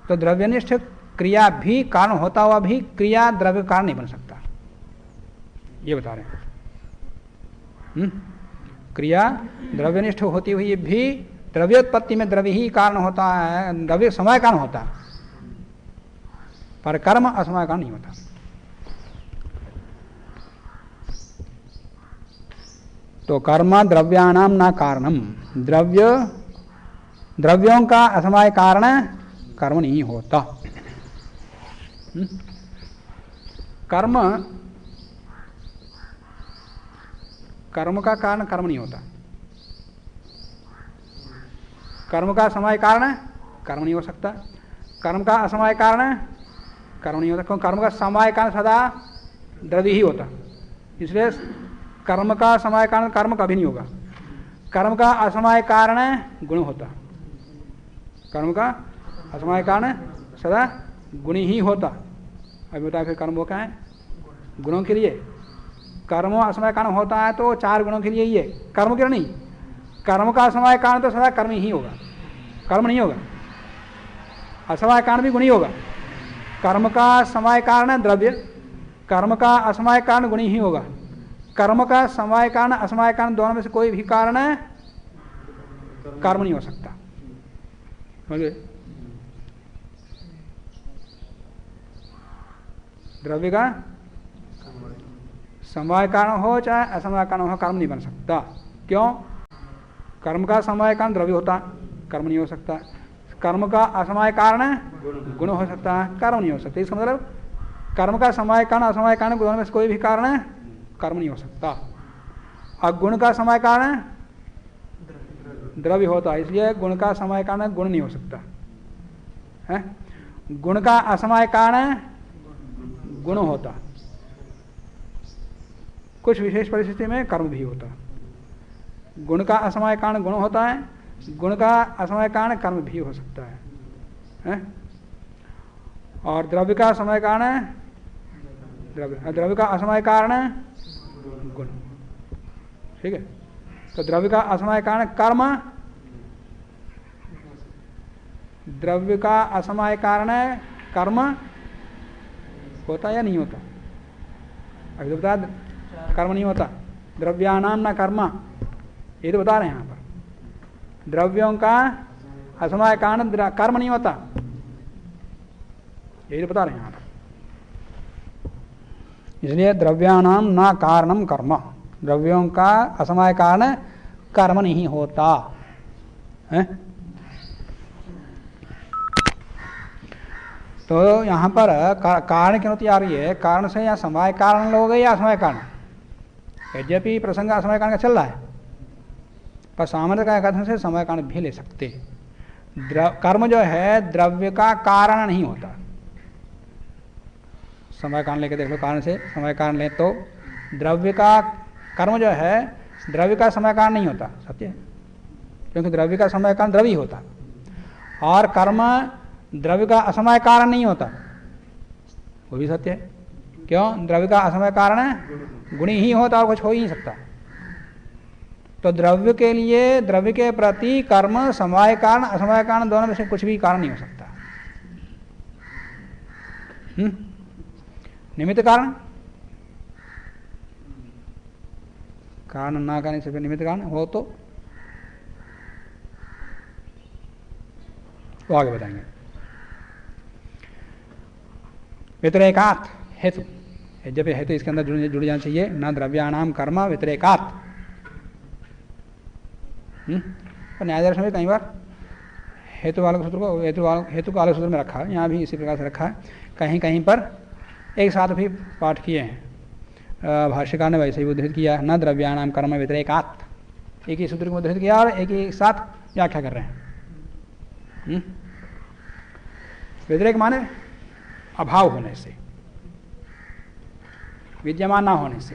तो द्रव्यनिष्ठ क्रिया भी कारण होता हुआ भी क्रिया द्रव्य कारण नहीं बन सकता, ये बता रहे हैं। क्रिया द्रव्यनिष्ठ होती हुई भी द्रव्योत्पत्ति में द्रव्य ही कारण होता है, द्रव्य समय कारण होता है, पर कर्म असमवाय कारण नहीं होता। तो कर्म द्रव्याणाम न कारणम, द्रव्यों का असमवाय कारण कर्म नहीं होता। कर्म का कारण कर्म नहीं होता, कर्म का असमवाय कारण कर्म नहीं हो सकता, कर्म का असमवाय कारण कर्म नहीं होता, क्योंकि कर्म का समवाय कारण सदा द्रव्य ही होता, इसलिए कर्म का समवाय कारण कर्म कभी नहीं होगा। कर्म का असमवाय कारण गुण होता, कर्म का असमवाय कारण सदा गुण ही होता। अभी बताया फिर कर्म वो क्या है? गुणों के लिए। कर्म असमवाय कारण होता है तो 4 गुणों के लिए ही है, कर्म के नहीं। कर्म का असमवाय कारण तो सदा कर्म ही होगा, कर्म नहीं होगा। असमवाय कारण भी गुण ही होगा। कर्म का समवाय कारण द्रव्य, कर्म का असमवाय कारण गुण ही होगा। कर्म का समवाय कारण असमवाय कारण दोनों में से कोई भी कारण कर्म नहीं हो सकता। द्रव्य का समवाय कारण हो चाहे असमवाय कारण हो, कर्म नहीं बन सकता। क्यों? कर्म का समवाय कारण द्रव्य होता, कर्म नहीं हो सकता। कर्म का असमवाय कारण गुण हो सकता है, कर्म नहीं हो सकता। इसका मतलब कर्म का समवाय कारण असमवाय कारण दोनों में से कोई भी कारण कर्म नहीं हो सकता। और गुण का समवाय कारण द्रव्य होता है, इसलिए गुण का समवाय कारण गुण नहीं हो सकता है। गुण का असमवाय कारण गुण होता, कुछ विशेष परिस्थिति में कर्म भी होता है। गुण का असमवाय कारण गुण होता है, गुण का असमवाय कारण कर्म भी हो सकता है? और द्रव्य का असमवाय कारण द्रव्य का असमवाय कारण गुण। ठीक है, तो द्रव्य का असमवाय कारण कर्म, द्रव्य का असमवाय कारण कर्म होता या नहीं होता? अभी तो बता, कर्म नहीं होता, द्रव्यानाम ना कर्म, ये तो बता रहे हैं यहाँ पर। द्रव्यों का असमवाय कारण कर्म नहीं होता, यही तो बता रहे हैं यहाँ पर। इसलिए द्रव्यानाम ना कारणम कर्म, द्रव्यों का असमवाय कारण कर्म नहीं होता है। तो यहाँ पर कारण की अनुमति आ रही है, कारण से या समवाय कारण लोगे या असमवाय कारण। यद्यपि प्रसंग असमवाय कारण का चल रहा है, पर सामान्य का कथन से समवाय कारण भी ले सकते। कर्म जो है द्रव्य का कारण नहीं होता। समवाय कारण लेकर देख लो, कारण से समवाय कारण ले तो द्रव्य का कर्म जो है द्रव्य का समवाय कारण नहीं होता, सत्य है, क्योंकि द्रव्य का समवाय कारण द्रव्य होता, और कर्म द्रव्य का असमवाय कारण नहीं होता, वो भी सत्य है। क्यों? द्रव्य का असमवाय कारण गुणी ही होता और कुछ हो ही नहीं सकता। तो द्रव्य के लिए, द्रव्य के प्रति कर्म समवाय कारण असमवाय कारण दोनों में से कुछ भी कारण नहीं हो सकता। निमित्त कारण, कारण ना करने से निमित्त कारण हो तो वो आगे बताएंगे। व्यतिरेकात् हेतु, जब हेतु इसके अंदर जुड़ जाना चाहिए। न द्रव्याणाम कर्म व्यतिरेकात्। और न्याय दर्शन में कई बार हेतु वाले सूत्र को हेतु वाले सूत्र में रखा है, यहाँ भी इसी प्रकार से रखा है। कहीं कहीं पर एक साथ भी पाठ किए हैं, भाष्यकार ने वैसे ही उद्धृत किया, न द्रव्याणाम कर्म व्यतिरेकात्। एक ही सूत्र को उद्धृत किया और एक ही साथ व्याख्या कर रहे हैं। व्यतिरेक माने अभाव होने से, विद्यमान ना होने से,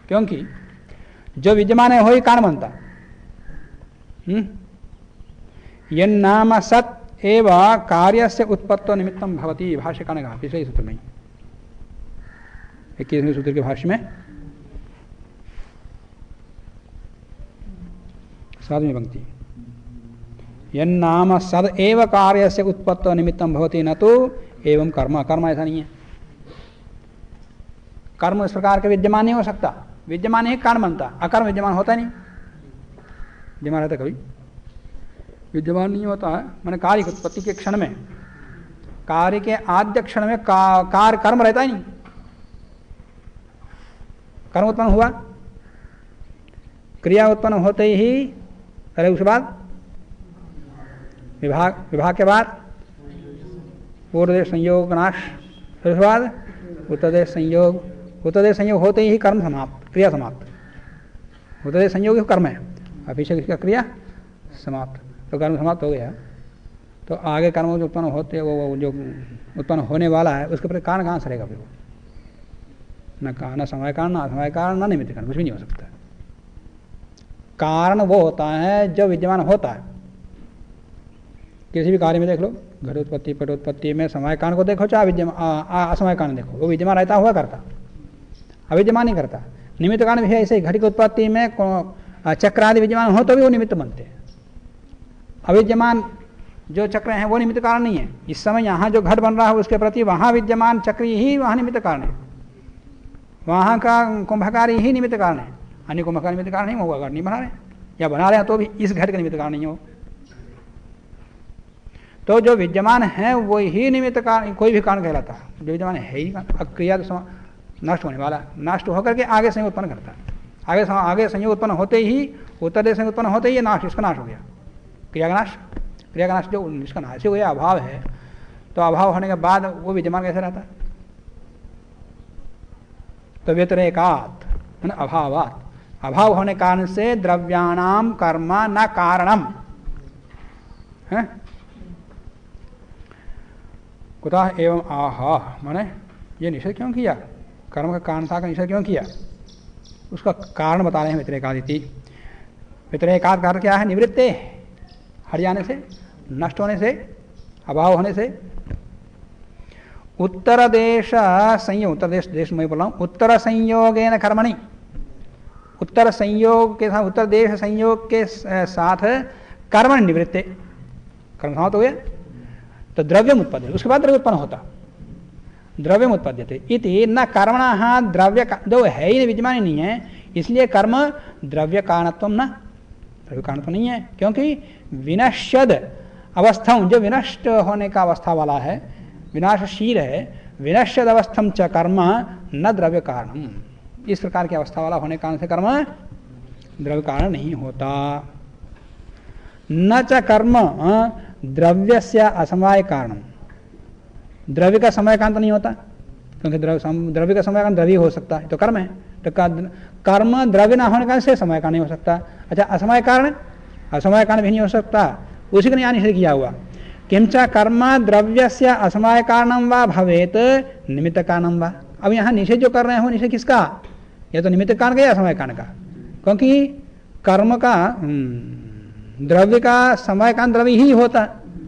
क्योंकि जो विद्यमान है वही कारण बनता। यन्नाम सत् एव कार्यस्य उत्पत्तो निमित्तं भवति, भाष्यकार ने कहा पिछले सूत्र में, 21वें सूत्र के भाष्य में 7वीं पंक्ति, यन्नाम सद एव कार्यस्य उत्पत्तो निमित्तं भवति न तो एवं कर्म। कर्म ऐसा नहीं है, कर्म इस प्रकार के विद्यमान नहीं हो सकता, विद्यमान ही कारण बनता, अकर्म विद्यमान होता नहीं। विद्यमान रहता कभी विद्यमान नहीं होता है, मैंने कार्य की उत्पत्ति के क्षण में, कार्य के आद्य क्षण में कार्य कर्म रहता ही नहीं। कर्म उत्पन्न हुआ, क्रिया उत्पन्न होते ही अरे उसके बाद विभाग के बाद पूर्वदेश संयोग नाश, फिर उसके बाद उत्तरदेश संयोग होते ही कर्म समाप्त, क्रिया समाप्त। उत्तरदेश संयोग कर्म है, अभिषेक इसका क्रिया समाप्त, तो कर्म समाप्त हो गया। तो आगे कर्म जो उत्पन्न होते, वो जो उत्पन्न होने वाला है उसके प्रति कारण कहाँ से रहेगा? फिर वो न समय कारण, न असमय कारण, न निमित्त कारण, कुछ भी नहीं हो सकता। कारण वो होता है जो विद्यमान होता है। किसी भी कार्य में देख लो, घटोत्पत्ति पटोत्पत्ति में समय कारण को देखो, चाहे असमय कारण देखो, वो विद्यमान रहता हुआ करता, अविद्यमान नहीं करता। निमित्त कारण भी ऐसे ही, घट की उत्पत्ति में चक्र आदि विद्यमान हो तो भी वो निमित्त बनते हैं। अविद्यमान जो चक्र हैं वो निमित्त कारण नहीं है। इस समय यहाँ जो घट बन रहा है उसके प्रति वहाँ विद्यमान चक्र ही वहाँ निमित्त कारण है, वहाँ का कुंभकारी ही निमित्त कारण है। अन्य कुंभकार निमित्त कारण नहीं होगा, घट नहीं बना रहे, या बना रहे हैं तो भी इस घट का निमित्त कारण नहीं हो। तो जो विद्यमान है वो ही निमित्त कारण, कोई भी कारण कहलाता है। जो विद्यमान है ही क्रिया तो नष्ट होने वाला, नष्ट होकर के आगे संयोग उत्पन्न करता है। आगे संयोग उत्पन्न होते ही, उत्तर संयोग उत्पन्न होते ही ये नाश, इसका नाश हो गया, क्रिया का नाश जो इसका नाश हो गया, अभाव है। तो अभाव होने के बाद वो विद्यमान कैसे रहता है? तो व्यतिरेकात् अभावात्, अभाव होने कारण से द्रव्याणाम कर्म न कारणम है। कुतः एवं आह, माने ये निषेध क्यों किया? कर्म का कारणता का निषेध क्यों किया, उसका कारण बता रहे हैं व्यतिरेकादिति। व्यतिरेकाद का अर्थ क्या है, निवृत्ते, हट जाने से, नष्ट होने से, अभाव होने से। उत्तर देश संयोग, उत्तर देश मैं बोल रहा हूं, उत्तर संयोगेन कर्मणि, उत्तर संयोग के साथ, उत्तर देश संयोग के साथ कर्म निवृत्ते, कर्म समाप्त हो गया तो द्रव्यम उत्पद्यते, उसके बाद द्रव्य उत्पन्न होता, द्रव्यम उत्पद्यते इति न कर्मणः द्रव्य का, दो है ही विद्यमान ही नहीं है, इसलिए कर्म द्रव्य कारणत्वम न, द्रव्य कारणत्व नहीं है, क्योंकि विनश्यद अवस्था, जो विनष्ट होने का अवस्था वाला है, विनाशशील है, विनश्यद अवस्थम च कर्म न द्रव्य कारणम, इस प्रकार की अवस्था वाला होने के कारण से कर्म द्रव्य कारण नहीं होता। न च कर्म द्रव्यस्य असमवाय कारणम, द्रव्य का समय कारण तो नहीं होता, क्योंकि द्रव्य का समय कारण द्रव्य हो सकता है तो कर्म है, तो कर्म द्रव्य ना होने के कारण से समय कारण नहीं हो सकता। अच्छा, असमय कारण, असमय कारण भी नहीं हो सकता, उसी का निषेध किया हुआ। किंच कर्म द्रव्यस्य असमय कारणम वा भवेत निमित्त कारणम वा। अब यहाँ निषेध जो कर रहे हो, निषेध किसका, या तो निमित्त कारण का या असमय कारण का, क्योंकि कर्म का द्रव्य का समय कारण द्रव्य ही होता,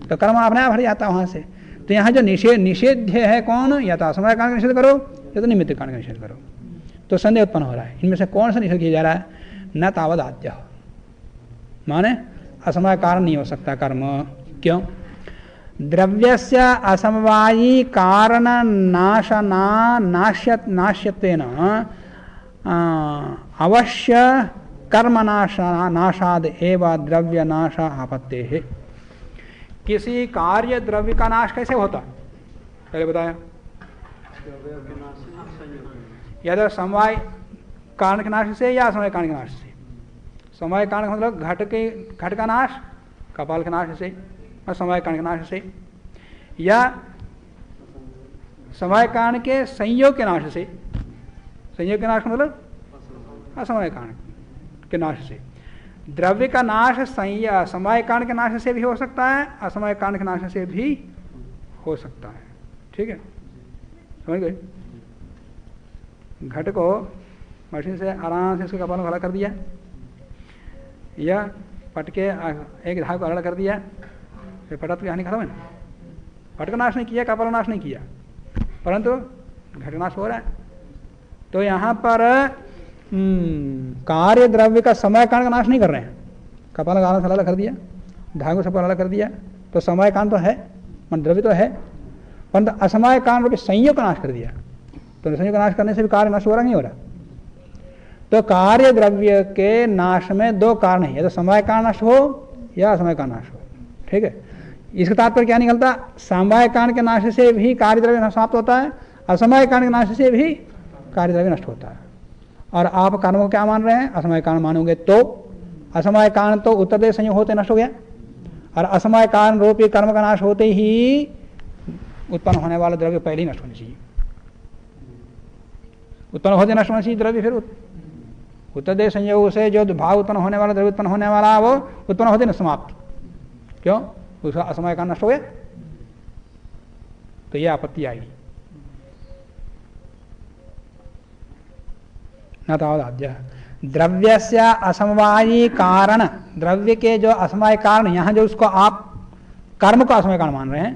तो कर्म अपने आप हट जाता वहां से। तो यहाँ जो निषेध है कौन, या तो असमय कारण का निषेध करो या तो निमित्त कारण का निषेध करो, तो संदेह उत्पन्न हो रहा है, इनमें से कौन सा निषेध किया जा रहा है। न तावद आद्य, माने असमय कारण नहीं हो सकता कर्म, क्यों, द्रव्यस्य असमवायी कारण नाश्यत्वेन अवश्य कर्म नाशाद एवं द्रव्य नाश आपत्ते है। किसी कार्य द्रव्य का नाश कैसे होता, पहले बताया, या तो समवाय कारण के नाश से या असमय कारण के नाश से। समवाय कारण का मतलब घट का नाश कपाल के नाश से, और समवाय कारण के नाश से, या समवाय कारण के संयोग के नाश से, संयोग के नाश मतलब असमय कारण के नाश से। द्रव्य का नाश समवाय कारण के नाश से भी हो सकता है, असमय कारण के नाश से भी हो सकता है, ठीक है, समझ गए। घट को मशीन से आराम से उसके कपाल को हला कर दिया, या पटके एक धागे को अलग कर दिया, फिर पटा तो यहाँ नहीं खत्म है ना, पट का नाश नहीं किया, कपाल नाश नहीं किया, परंतु घट नाश हो रहा है। तो यहाँ पर कार्य द्रव्य का समय कारण का नाश नहीं कर रहे हैं, कपाल का अलग कर दिया, धागों से अलग कर दिया, तो समय कारण तो है, मन द्रव्य तो है, परंतु असमय कारण रूपी संयोग का नाश कर दिया, तो संयोग का नाश करने से भी कार्य नाश हो रहा नहीं हो रहा। तो कार्य द्रव्य के नाश में दो कारण है, या तो समय कारण नाश हो या असमय कारण नाश हो, ठीक है। इसका तात्पर्य क्या निकलता, समवाय कारण के नाश से भी कार्य द्रव्य समाप्त होता है, असमय कारण के नाश से भी कार्य द्रव्य नष्ट होता है। और आप कर्म को क्या मान रहे हैं, असमय कारण मानोगे तो असमय कारण तो उत्तर देश संयोग होते नष्ट हो गया, और असमय कारण रूपी कर्म का नाश होते ही उत्पन्न होने वाला द्रव्य पहले ही नष्ट होना चाहिए, उत्पन्न होते नष्ट होना चाहिए द्रव्य, फिर उत्तर देश संयोग से जो भाव उत्पन्न होने वाला द्रव्य उत्पन्न होने वाला वो उत्पन्न होते न समाप्त, क्यों, उसका असमय कारण नष्ट हो गया, तो यह आपत्ति आएगी। न तावदाद्य द्रव्यस्य असमवायी कारण, द्रव्य के जो असमवाय कारण, यहाँ जो उसको आप कर्म को असमय कारण मान रहे हैं,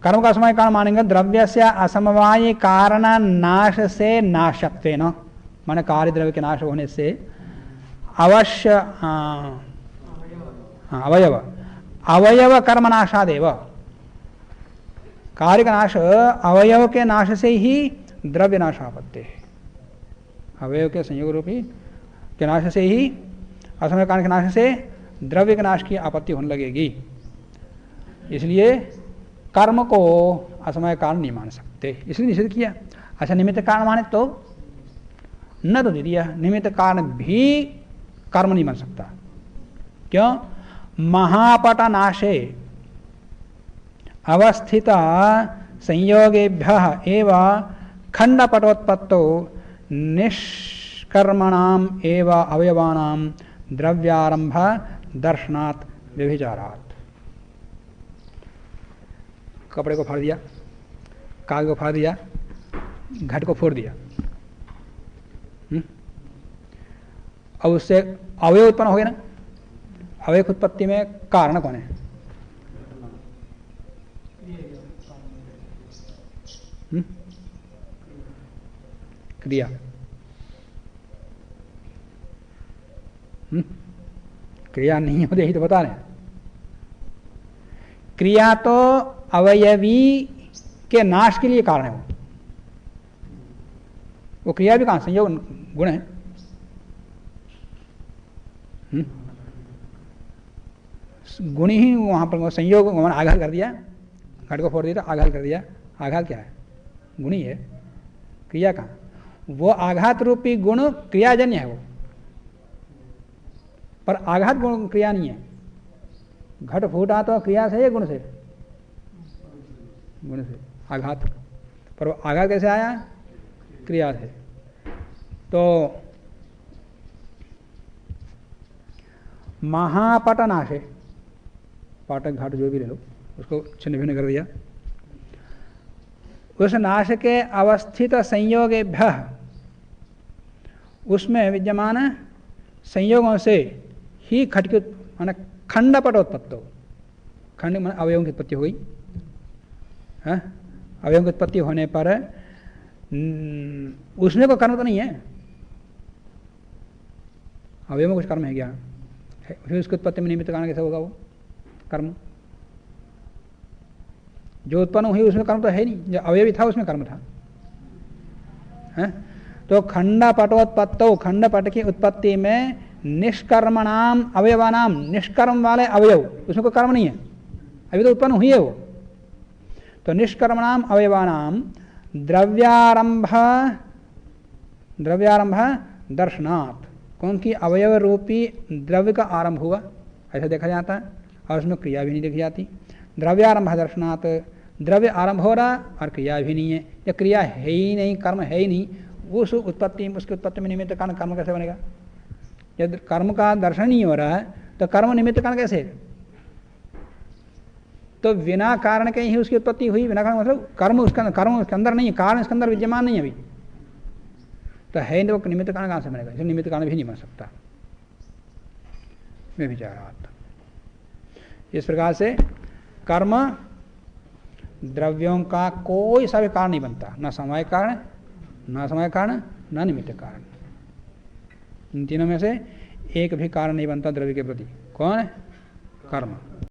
कर्म का असमय कारण मानेंगे, द्रव्यस्य असमवायी कारण नाश से नाशत्वेन, माने कार्य द्रव्य के नाश होने से अवश्य अवयव अवयव कर्म नाशादेव, कार्य का नाश अवयव के नाश से ही द्रव्य नाश आपत्ति है, अवयव के संयोग रूपी के नाश से ही, असमय कारण के नाश से द्रव्य के नाश की आपत्ति होने लगेगी। इसलिए कर्म को असमय कारण नहीं मान सकते, इसलिए निषेध किया। अच्छा, निमित्त कारण माने तो न तो द्वितीय, निमित्त कारण भी कर्म नहीं बन सकता, क्यों, महापट नाशे अवस्थित संयोगेभ्यः एवं खंडपटोत्पत्तो निष्कर्मणाम एवं अवयवानाम द्रव्यारंभ दर्शनात् व्यभिचारात्। कपड़े को फाड़ दिया, कागज को फाड़ दिया, घट को फोड़ दिया, अब उससे अवयव उत्पन्न हो गया ना। अवयव उत्पत्ति में कारण कौन है? क्रिया। क्रिया नहीं होती, यही तो बता रहे हैं। क्रिया तो अवयवी के नाश के लिए कारण है। वो क्रिया भी कहां? संयोग गुण है। गुण ही वहां पर संयोग आघात कर दिया, घट को फोड़ दिया, आघात कर दिया। आघात क्या है? गुण ही है। क्रिया कहां? वो आघात रूपी गुण क्रियाजन्य है वो, पर आघात गुण क्रिया नहीं है। घट फूटा तो क्रिया से या गुण से? गुण से आघात। पर वो आघात कैसे आया? क्रिया से। तो महापटनाशे, पाटक घाट जो भी ले लो, उसको छिन्न भिन्न कर दिया। उस नाश के अवस्थित संयोगेभ्य, उसमें विद्यमान संयोगों से ही खट की माना खंडपटोत्पत्ति। खंड माना अवयवों की उत्पत्ति हो गई। अवयवों की उत्पत्ति होने पर उसमें कोई कर्म तो नहीं है। अवयव में कुछ कर्म है क्या? फिर उसकी उत्पत्ति में निमित्त कारण कैसे होगा वो कर्म? जो उत्पन्न हुई उसमें कर्म तो है नहीं, जो अवयवी था उसमें कर्म था। तो खंडपटोत्पत्तो, खंडपट की उत्पत्ति में निष्कर्मणाम अवयवानाम, निष्कर्म वाले अवयव, उसमें कोई कर्म नहीं है, अभी तो उत्पन्न हुई है वो। तो निष्कर्मणाम अवयवानाम द्रव्यारंभ दर्शनात्, कौन की अवयव रूपी द्रव्य का आरंभ हुआ ऐसा देखा जाता है, और उसमें क्रिया भी नहीं देखी जाती। द्रव्यारंभ दर्शनात्, द्रव्य आरंभ हो रहा और क्रिया भी नहीं है, या क्रिया है ही नहीं, कर्म है ही नहीं, उस उत्पत्ति, उसकी उत्पत्ति में निमित्त कारण कर्म कैसे बनेगा? यदि कर्म का दर्शन नहीं हो रहा है तो कर्म निमित्त कारण कैसे? तो बिना कारण के ही उसकी उत्पत्ति हुई। बिना कारण मतलब कर्म उसके अंदर नहीं है, कारण इसके अंदर विद्यमान नहीं है अभी, तो है नहीं, वो निमित्त कारण कहां से बनेगा? इसे निमित्त कारण भी नहीं बन सकता। मैं भी जा रहा था। इस प्रकार से कर्म द्रव्यों का कोई सा भी कारण नहीं बनता, न समय कारण, न समय कारण, न निमित्त कारण। इन तीनों में से एक भी कारण नहीं बनता द्रव्य के प्रति। कौन है? कर्म।